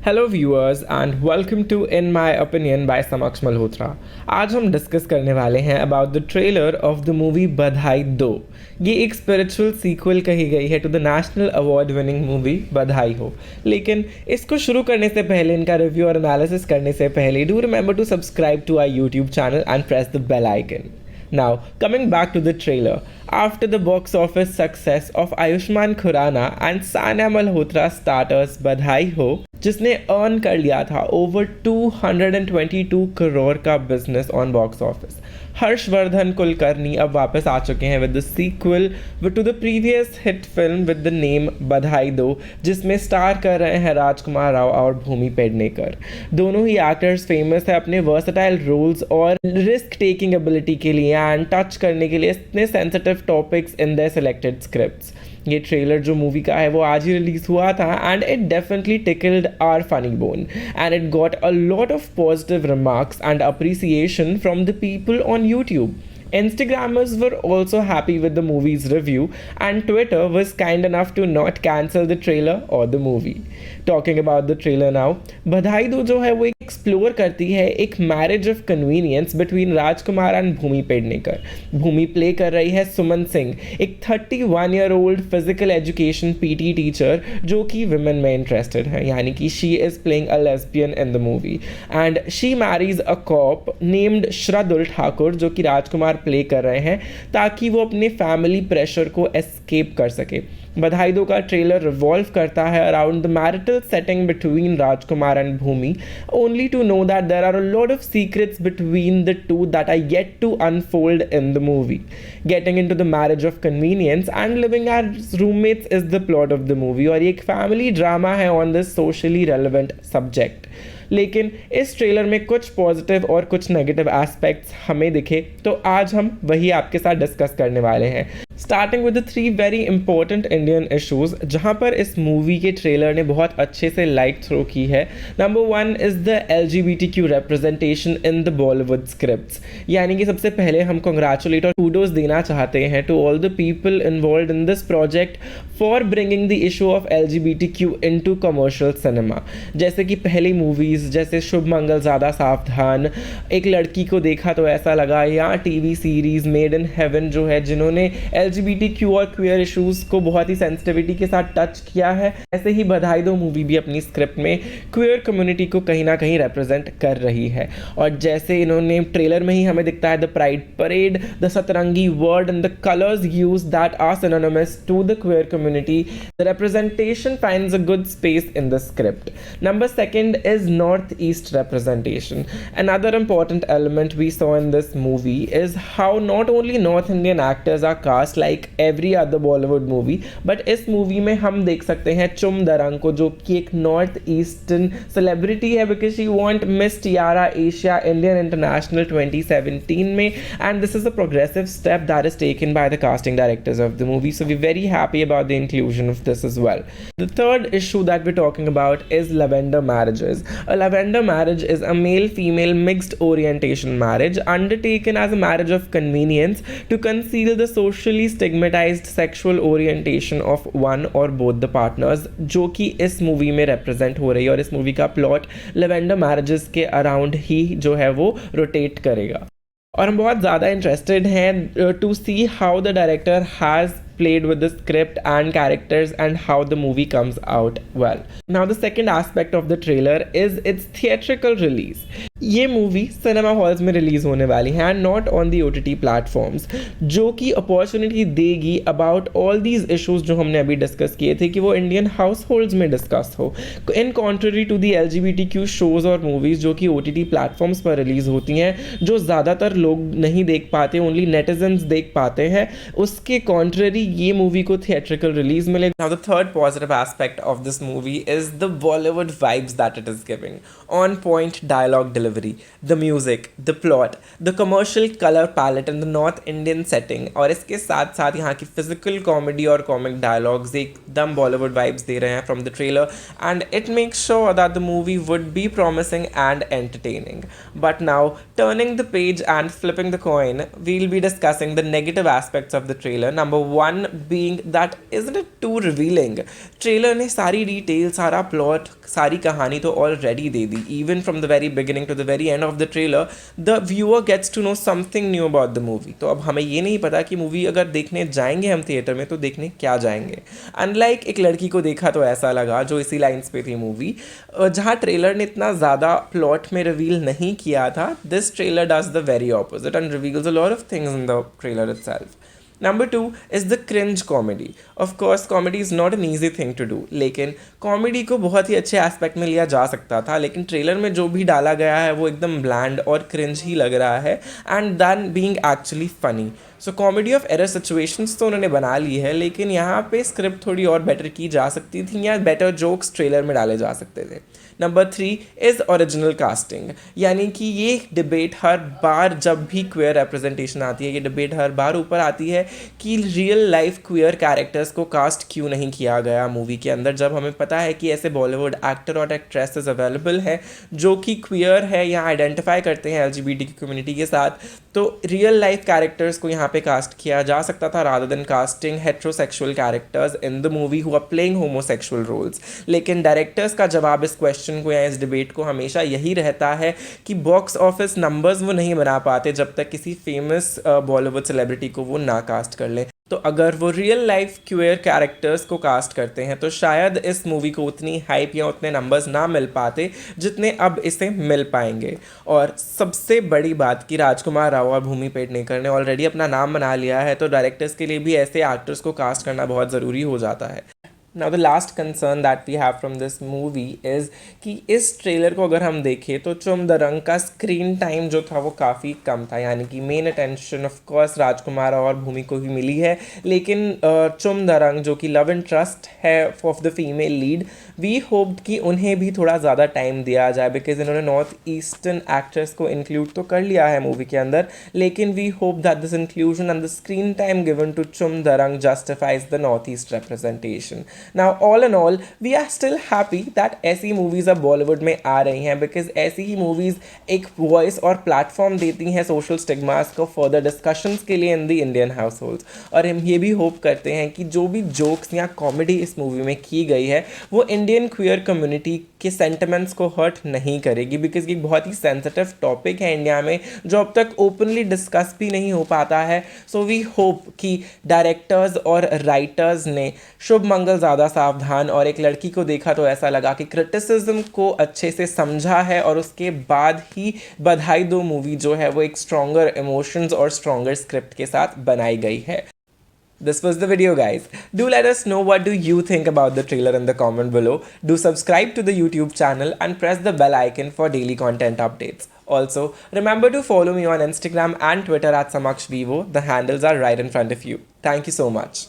Hello viewers and welcome to in my opinion by Samaksh Malhotra. आज हम discuss करने वाले हैं about the trailer of the movie Badhai 2। ये एक स्पिरिचुअल सीक्वल कही गई है to the national award winning movie Badhai Ho. लेकिन इसको शुरू करने से पहले, इनका रिव्यू और एनालिसिस करने से पहले, do remember to subscribe to our YouTube channel and press the bell icon. Now, coming back to the trailer, after the box office success of Ayushmann Khurrana and Sania Malhotra starters Badhai Ho, जिसने earn कर लिया था over 222 crore का business on box office, Harshvardhan Kulkarni अब वापस आ चुके हैं with the sequel to the previous hit film with the name Badhai 2, जिसमें स्टार कर रहे हैं राजकुमार राव और भूमि पेडनेकर। दोनों ही एक्टर्स फेमस है अपने वर्सटाइल रोल्स और रिस्क टेकिंग एबिलिटी के लिए एंड टच करने के लिए इतने sensitive topics in their selected scripts. ये ट्रेलर जो मूवी का है वो आज ही रिलीज हुआ था and it definitely tickled our funny bone and it got a lot of positive remarks and appreciation from the people on YouTube. Instagrammers were also happy with the movie's review and Twitter was kind enough to not cancel the trailer or the movie. Talking about the trailer now, बधाई 2 जो है वो explore करती है एक marriage of convenience between Rajkumar and Bhumi Pednekar. Bhumi play कर रही है सुमन सिंह, एक 31 year old physical education PT teacher जो कि विमेन में इंटरेस्टेड है, यानी कि she is playing a lesbian in the movie and she marries a cop named Shardul Thakur जो कि राजकुमार प्ले कर रहे हैं ताकि वो अपने फैमिली प्रेशर को एस्केप कर सके. बधाई 2 का ट्रेलर रिवॉल्व करता है around the marital setting between Rajkumar and Bhumi, only to know that there are a lot of secrets between the two that are yet to unfold in the movie. Getting into the marriage of convenience and living as roommates is the plot of the movie और ये एक family drama है on this socially relevant subject. लेकिन इस trailer में कुछ positive और कुछ नेगेटिव एस्पेक्ट्स हमें दिखे, तो आज हम वही आपके साथ डिस्कस करने वाले हैं. Starting with the 3 very important Indian issues जहां पर इस मूवी के ट्रेलर ने बहुत अच्छे से लाइट थ्रो की है. Number 1 is the LGBTQ representation in the Bollywood scripts. यानी कि सबसे पहले हम कंग्रेचुलेट और कूडोज देना चाहते हैं to all the people involve in this project for bringing the issue of LGBTQ into commercial cinema. जैसे कि पहली मूवीज़ जैसे शुभ मंगल ज़्यादा सावधान, एक लड़की को देखा तो ऐसा लगा, या TV series made in heaven जो है जिन्होंने LGBTQ और क्वियर इशूज़ को बहुत ही सेंसिटिविटी के साथ टच किया है. ऐसे ही बधाई 2 मूवी भी अपनी स्क्रिप्ट में क्वियर कम्युनिटी को कहीं ना कहीं रिप्रेजेंट कर रही है. और जैसे इन्होंने ट्रेलर में ही हमें दिखता है the pride parade, the satrangi word and the colours use that are synonymous to the queer community, the representation finds a good space in the script. Number 2 is Northeast representation. Another important element we saw in this movie is how not only North Indian actors are cast like every other Bollywood movie, but इस movie में हम देख सकते हैं चुम दरंग को जो कि एक नॉर्थ ईस्टर्न सेलिब्रिटी है because she won Miss Tiara Asia Indian International 2017 में and this is a progressive step that is taken by the casting directors of the movie, so we very happy about the inclusion of this as well. The third issue that we're talking about is lavender marriages. A lavender marriage is a male-female mixed orientation marriage undertaken as a marriage of convenience to conceal the socially stigmatized sexual orientation of one or both the partners, जो कि इस movie में represent हो रही है. और इस movie का प्लॉट lavender marriages के अराउंड ही जो है वो रोटेट करेगा. और हम बहुत ज़्यादा इंटरेस्टेड हैं to see how the director has played with the script and characters and how the movie comes out well. Now the second aspect of the trailer is its theatrical release. ये movie cinema halls में release होने वाली है and not on the OTT platforms, जो कि opportunity देगी about all these issues जो हमने अभी डिस्कस किए थे कि वो इंडियन हाउस होल्ड्स में डिस्कस हो, in contrary to the LGBTQ shows और मूवीज़ जो कि OTT प्लेटफॉर्म्स पर रिलीज़ होती हैं, जो ज़्यादातर लोग नहीं देख पाते, ओनली नेटिजन्स देख पाते हैं. उसके कॉन्ट्ररी ये मूवी को थिएट्रिकल रिलीज मिले. Now the third positive aspect of this movie is the Bollywood vibes that it is giving. On point dialogue delivery, the music, the plot, the commercial colour palette in the north Indian setting और इसके साथ साथ यहाँ की physical comedy और comic dialogues एकदम Bollywood vibes दे रहे हैं from the trailer and it makes sure that the movie would be promising and entertaining. But now turning the page and flipping the coin, we'll be discussing the negative aspects of the trailer. Number 1 being that isn't it too revealing? Trailer ने सारी detail, सारा plot, सारी कहानी तो already दे दी. Even from the very beginning to the very end of the trailer the viewer gets to know something new about the movie. तो अब हमें ये नहीं पता कि मूवी अगर देखने जाएंगे हम थिएटर में तो देखने क्या जाएंगे. अनलाइक एक लड़की को देखा तो ऐसा लगा जो इसी लाइन्स पे थी मूवी, जहाँ ट्रेलर ने इतना ज़्यादा प्लॉट में रिवील नहीं किया था, this trailer does the very opposite and reveals a lot of things in the trailer itself. Number 2 is the cringe comedy. Of course, comedy is not an easy thing to do. लेकिन comedy को बहुत ही अच्छे aspect में लिया जा सकता था, लेकिन ट्रेलर में जो भी डाला गया है वो एकदम ब्लैंड और क्रिंज ही लग रहा है and than being actually funny. So comedy of error situations तो उन्होंने बना ली है, लेकिन यहाँ पे स्क्रिप्ट थोड़ी और बेटर की जा सकती थी या बेटर जोक्स ट्रेलर में डाले जा सकते थे. Number 3 is original casting. यानी कि ये डिबेट हर बार जब भी क्वेयर रिप्रेजेंटेशन आती है, ये डिबेट हर बार ऊपर आती है कि रियल लाइफ क्वेयर कैरेक्टर्स को कास्ट क्यों नहीं किया गया मूवी के अंदर, जब हमें पता है कि ऐसे बॉलीवुड एक्टर और एक्ट्रेसेस अवेलेबल हैं जो कि क्वेयर है या आइडेंटिफाई करते हैं LGBT की कम्युनिटी के साथ. तो रियल लाइफ कैरेक्टर्स को यहाँ पे कास्ट किया जा सकता था rather than casting heterosexual characters in the movie who are playing homosexual roles. लेकिन डायरेक्टर्स का जवाब इस क्वेश्चन को या इस डिबेट को हमेशा यही रहता है कि बॉक्स ऑफिस नंबर्स वो नहीं बना पाते जब तक किसी फेमस बॉलीवुड सेलिब्रिटी को वो ना कास्ट कर ले. तो अगर वो रियल लाइफ क्वेयर कैरेक्टर्स को कास्ट करते हैं तो शायद इस मूवी को उतनी हाइप या उतने नंबर्स ना मिल पाते जितने अब इसे मिल पाएंगे. और सबसे बड़ी बात कि राजकुमार राव और भूमि पेडनेकर ने ऑलरेडी अपना नाम बना लिया है, तो डायरेक्टर्स के लिए भी ऐसे एक्टर्स को कास्ट करना बहुत ज़रूरी हो जाता है. Now the last concern that we have from this movie is कि इस ट्रेलर को अगर हम देखें तो चुम दरंग का स्क्रीन टाइम जो था वो काफ़ी कम था. यानी कि मेन अटेंशन ऑफ कोर्स राजकुमार और भूमि को ही मिली है, लेकिन चुम दरंग जो कि लव इंटरेस्ट है of the female lead, we hope कि उन्हें भी थोड़ा ज़्यादा टाइम दिया जाए बिकॉज इन्होंने नॉर्थ ईस्टर्न एक्ट्रेस को इंक्लूड तो कर लिया है मूवी के अंदर, लेकिन we hope that this inclusion and the screen time given to Chum Darang justifies the north east representation. Now all in all we are still happy that ऐसी मूवीज़ अब बॉलीवुड में आ रही हैं बिकॉज ऐसी ही मूवीज़ एक वॉइस और प्लेटफॉर्म देती हैं सोशल स्टिग्मास को फर्दर डिस्कशंस के लिए इन दी इंडियन हाउस होल्ड्स. और हम ये भी होप करते हैं कि जो भी जोक्स या कॉमेडी इस मूवी में की गई है वो इंडियन क्वियर कम्युनिटी के सेंटिमेंट्स को हर्ट नहीं करेगी बिकॉज ये बहुत ही सेंसिटिव टॉपिक है इंडिया में जो अब तक ओपनली डिस्कस भी नहीं हो पाता है. सो वी होप कि डायरेक्टर्स और राइटर्स ने शुभ मंगल ज़्यादा सावधान और एक लड़की को देखा तो ऐसा लगा कि क्रिटिसिज्म को अच्छे से समझा है और उसके बाद ही बधाई दो मूवी जो है वो एक स्ट्रॉन्गर इमोशंस और स्ट्रॉन्गर स्क्रिप्ट के साथ बनाई गई है. This was the video, guys. Do let us know what do you think about the trailer in the comment below. Do subscribe to the YouTube channel and press the bell icon for daily content updates. Also, remember to follow me on Instagram and Twitter at SamaksVivo. The handles are right in front of you. Thank you so much.